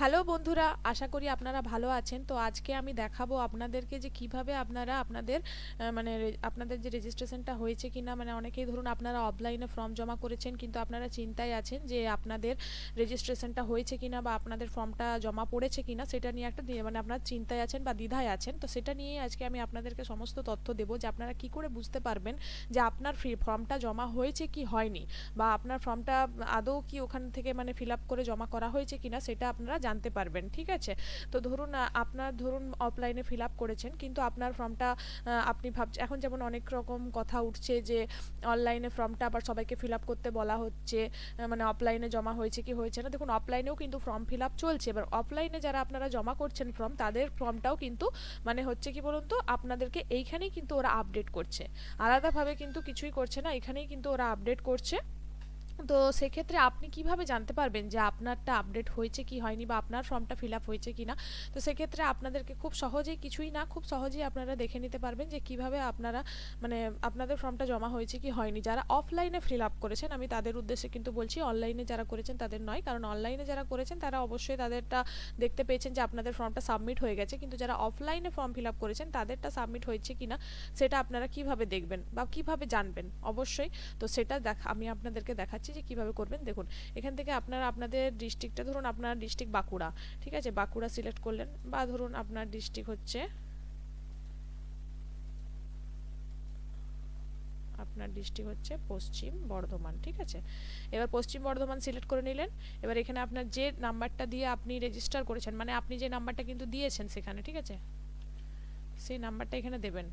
Hello বন্ধুরা, আশা করি আপনারা ভালো আছেন। তো আজকে আমি দেখাবো আপনাদেরকে যে কিভাবে আপনারা আপনাদের আপনাদের যে রেজিস্ট্রেশনটা হয়েছে কিনা, মানে অনেকেই ধরুন আপনারা অফলাইনে ফর্ম জমা করেছেন কিন্তু আপনারা চিন্তায় আছেন যে আপনাদের রেজিস্ট্রেশনটা হয়েছে কিনা বা আপনাদের ফর্মটা জমা পড়েছে কিনা, সেটা নিয়ে একটা মানে আপনার চিন্তায় আছেন বা দ্বিধায় আছেন। তো সেটা নিয়েই আজকে আমি আপনাদেরকে সমস্ত তথ্য দেবো যে আপনারা কি করে বুঝতে পারবেন যে আপনার ফর্মটা জমা হয়েছে কি হয়নি, বা আপনার ফর্মটা আদৌ কি ওখান থেকে মানে ফিল আপ করে জমা করা হয়েছে কিনা সেটা আপনারা জানতে পারবেন। ঠিক আছে, তো ধরুন আপনার ধরুন অফলাইনে ফিল আপ করেছেন কিন্তু আপনার ফর্মটা আপনি ভাবছেন, এখন যেমন অনেক রকম কথা উঠছে যে অনলাইনে ফর্মটা আবার সবাইকে ফিল আপ করতে বলা হচ্ছে, মানে অফলাইনে জমা হয়েছে কি হয়েছে না। দেখুন, অফলাইনেও কিন্তু ফর্ম ফিল আপ চলছে। এবার অফলাইনে যারা আপনারা জমা করছেন ফর্ম, তাদের ফর্মটাও কিন্তু মানে হচ্ছে কি বলুন তো, আপনাদেরকে এইখানেই কিন্তু ওরা আপডেট করছে, আলাদাভাবে কিন্তু কিছুই করছে না, এখানেই কিন্তু ওরা আপডেট করছে। তো সেক্ষেত্রে আপনি কিভাবে জানতে পারবেন যে আপনারটা আপডেট হয়েছে কি হয়নি বা আপনার ফর্মটা ফিল আপ হয়েছে কি না। তো সেক্ষেত্রে আপনাদেরকে খুব সহজেই, কিছুই না, খুব সহজেই আপনারা দেখে নিতে পারবেন যে কিভাবে আপনারা মানে আপনাদের ফর্মটা জমা হয়েছে কি হয়নি। যারা অফলাইনে ফিল আপ করেছেন, আমি তাদের উদ্দেশ্যে কিন্তু বলছি, অনলাইনে যারা করেছেন তাদের নয়, কারণ অনলাইনে যারা করেছেন তারা অবশ্যই তাদেরটা দেখতে পেয়েছেন যে আপনাদের ফর্মটা সাবমিট হয়ে গেছে, কিন্তু যারা অফলাইনে ফর্ম ফিল আপ করেছেন তাদেরটা সাবমিট হয়েছে কিনা সেটা আপনারা কিভাবে দেখবেন বা কিভাবে জানবেন অবশ্যই। তো সেটা আমি আপনাদেরকে দেখাচ্ছি যে কিভাবে করবেন। দেখুন, এখান থেকে আপনারা আপনাদের ডিস্ট্রিক্টটা, ধরুন আপনার ডিস্ট্রিক্ট বাঁকুড়া, ঠিক আছে, বাঁকুড়া সিলেক্ট করলেন, বা ধরুন আপনার ডিস্ট্রিক্ট হচ্ছে পশ্চিম বর্ধমান। ঠিক আছে, এবার পশ্চিম বর্ধমান সিলেক্ট করে নিলেন। এবার এখানে আপনার যে নাম্বারটা দিয়ে আপনি রেজিস্টার করেছেন, মানে আপনি যে নাম্বারটা কিন্তু দিয়েছেন সেখানে, ঠিক আছে, সেই নাম্বারটা এখানে দেবেন।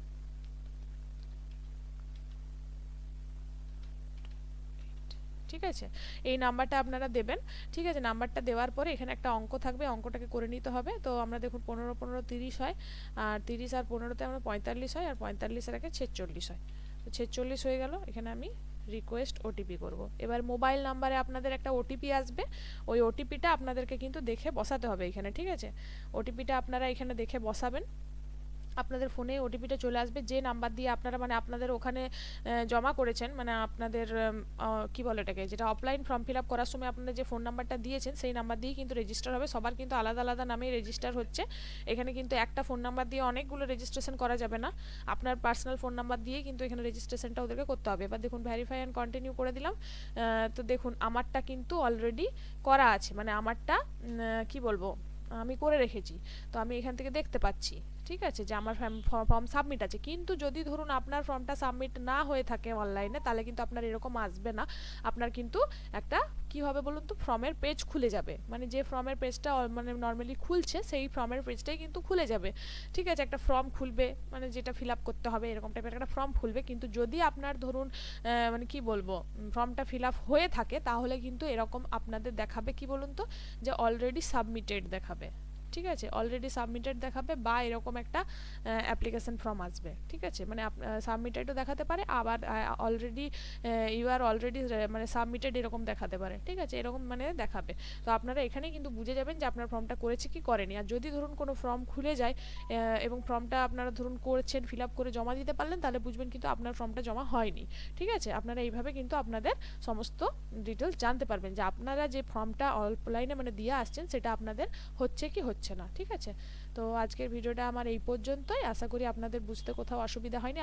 ঠিক আছে, এই নাম্বারটা আপনারা দেবেন। ঠিক আছে, নাম্বারটা দেওয়ার পরে এখানে একটা অঙ্ক থাকবে, অঙ্কটাকে করে নিতে হবে। তো আমরা দেখুন 15 15 30 হয়, আর 30 আর 15তে আমরা 45 হয়, আর 45-এর আগে 46 হয়। তো 46 হয়ে গেল। এখানে আমি রিকোয়েস্ট ওটিপি করব। এবার মোবাইল নাম্বারে আপনাদের একটা ওটিপি আসবে, ওই ওটিপিটা আপনাদেরকে কিন্তু দেখে বসাতে হবে এখানে। ঠিক আছে, ওটিপিটা আপনারা এখানে দেখে বসাবেন। আপনাদের ফোনে ওটিপিটা চলে আসবে, যে নাম্বার দিয়ে আপনারা মানে আপনাদের ওখানে জমা করেছেন, মানে আপনাদের কি বলে এটাকে, যেটা অফলাইন ফর্ম ফিল আপ করার সময় আপনারা যে ফোন নাম্বারটা দিয়েছেন সেই নাম্বার দিয়েই কিন্তু রেজিস্টার হবে। সবার কিন্তু আলাদা আলাদা নামেই রেজিস্টার হচ্ছে। এখানে কিন্তু একটা ফোন নাম্বার দিয়ে অনেকগুলো রেজিস্ট্রেশন করা যাবে না, আপনার পার্সোনাল ফোন নাম্বার দিয়ে কিন্তু এখানে রেজিস্ট্রেশনটা ওদেরকে করতে হবে। এবার দেখুন, ভেরিফাই অ্যান্ড কন্টিনিউ করে দিলাম। তো দেখুন আমারটা কিন্তু অলরেডি করা আছে, মানে আমারটা কি বলবো, আমি করে রেখেছি। তো আমি এখান থেকে দেখতে পাচ্ছি, ঠিক আছে, যে আমার ফর্ম সাবমিট আছে। কিন্তু যদি ধরুন আপনার ফর্মটা সাবমিট না হয়ে থাকে অনলাইনে, তাহলে কিন্তু আপনার এরকম আসবে না। আপনার কিন্তু একটা কি হবে বলুন তো, ফর্মের পেজ খুলে যাবে, মানে যে ফর্মের পেজটা মানে নর্মালি খুলছে সেই ফর্মের পেজটাই কিন্তু খুলে যাবে। ঠিক আছে, একটা ফর্ম খুলবে, মানে যেটা ফিল আপ করতে হবে এরকম টাইপের একটা ফর্ম খুলবে। কিন্তু যদি আপনার ধরুন মানে কি বলবো, ফর্মটা ফিল আপ হয়ে থাকে, তাহলে কিন্তু এরকম আপনাদের দেখাবে কি বলুন তো, যে অলরেডি সাবমিটেড দেখাবে। ঠিক আছে, অলরেডি সাবমিটেড দেখাবে, বা এরকম একটা অ্যাপ্লিকেশন ফর্ম আসবে। ঠিক আছে, মানে সাবমিটেডও দেখাতে পারে, আবার অলরেডি ইউ আর অলরেডি মানে সাবমিটেড এরকম দেখাতে পারে। ঠিক আছে, এরকম মানে দেখাবে। তো আপনারা এখানেই কিন্তু বুঝে যাবেন যে আপনার ফর্মটা করেছে কি করেনি। আর যদি ধরুন কোনো ফর্ম খুলে যায় এবং ফর্মটা আপনারা ধরুন করেছেন, ফিল আপ করে জমা দিতে পারলেন, তাহলে বুঝবেন কিন্তু আপনার ফর্মটা জমা হয়নি। ঠিক আছে, আপনারা এইভাবে কিন্তু আপনাদের সমস্ত ডিটেলস জানতে পারবেন যে আপনারা যে ফর্মটা অনলাইনে মানে দিয়ে আসছেন সেটা আপনাদের হচ্ছে কি হচ্ছে না। ঠিক আছে, তো আজকের ভিডিওটা আমার এই পর্যন্তই। আশা করি আপনাদের বুঝতে কোথাও অসুবিধা হয়নি।